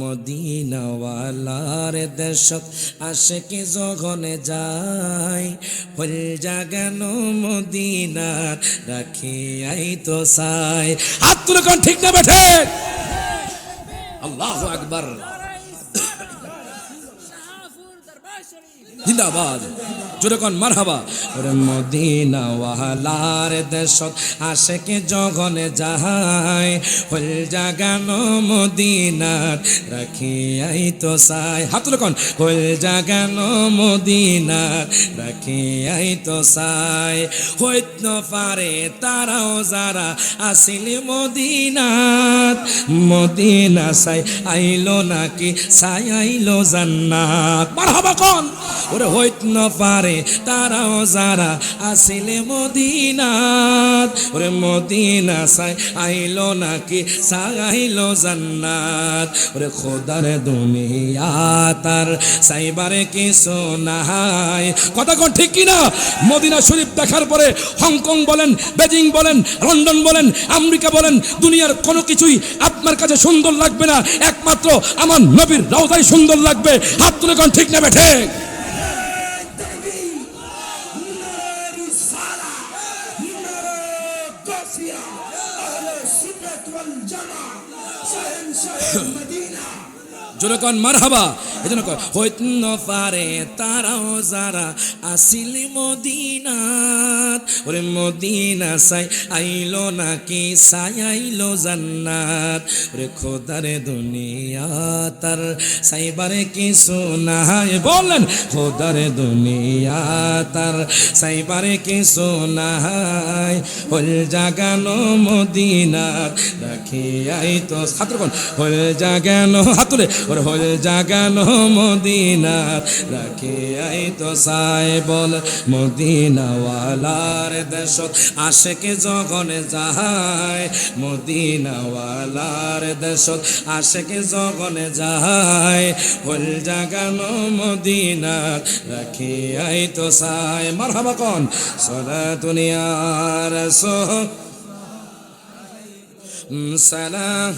মদিনাওয়ালার দেশত আশিকি যখনে যায় ফুল জাগানো মদিনার রাখিয়াই তো চাই। হাত তুলে কোন ঠিক না বেঠে? আল্লাহু আকবার, জিন্দাবাদ, জোরে কোন মারহাবা। ওরে মদিনাওয়ালার দেশত আশিকি যখনে যায় ফুল জাগানো মদিনার রাখিয়াই তো চাই। হাত তুলে কোন ফুল জাগানো মদিনার রাখিয়াই তো চাই। হইত ন পারে তারাও যারা আসিল মদিনাত, মদিনা চাই আইলো নাকি চাই আইলো জান্নাত। মারহাবা কোন। ওরে হইত ন পারে তারাও যারা আসিলে মদিনাত, ওরে মদিনা চাই আইলো নাকি চাই আইলো জান্নাত। ওরে খোদার দুনিয়া তার চাইবারে কিছু নাই। কথা কোন ঠিক কিনা? মদিনা শরীফ দেখার পরে হংকং বলেন, বেজিং বলেন, লন্ডন বলেন, আমেরিকা বলেন, দুনিয়ার কোনো কিছুই আপনার কাছে সুন্দর লাগবে না, একমাত্র আমার নবীর রওজাই সুন্দর লাগবে। হাত তুলে কোন ঠিক না বেঠে? জোরে কোন মারহাবা। এজন্য হইত ন পারে তারাও যারা আসিল মদিনাত, ওরে মদিনা চাই আইলো নাকি চাই আইলো জান্নাত। ওরে খোদার দুনিয়া তার চাইবারে কিছু নাই। বললেন খোদার দুনিয়া তার চাইবারে কিছু নাই। হল জাগানো মদিনার রাখিয়াই তো। ছাত্র কোন হল জাগানো? হাত তুলে। ওরে হল জাগানো মদিনার রাখিয়াই তো চাই। বল মদিনাওয়ালার দেশত আশিকি যখনে যায়, মদিনাওয়ালার দেশত আশিকি যখনে যায় হল জাগানো মদিনার রাখিয়াই তো চাই। মারহাবা কোন। সালাতুন ইয়া রাসূল সালাম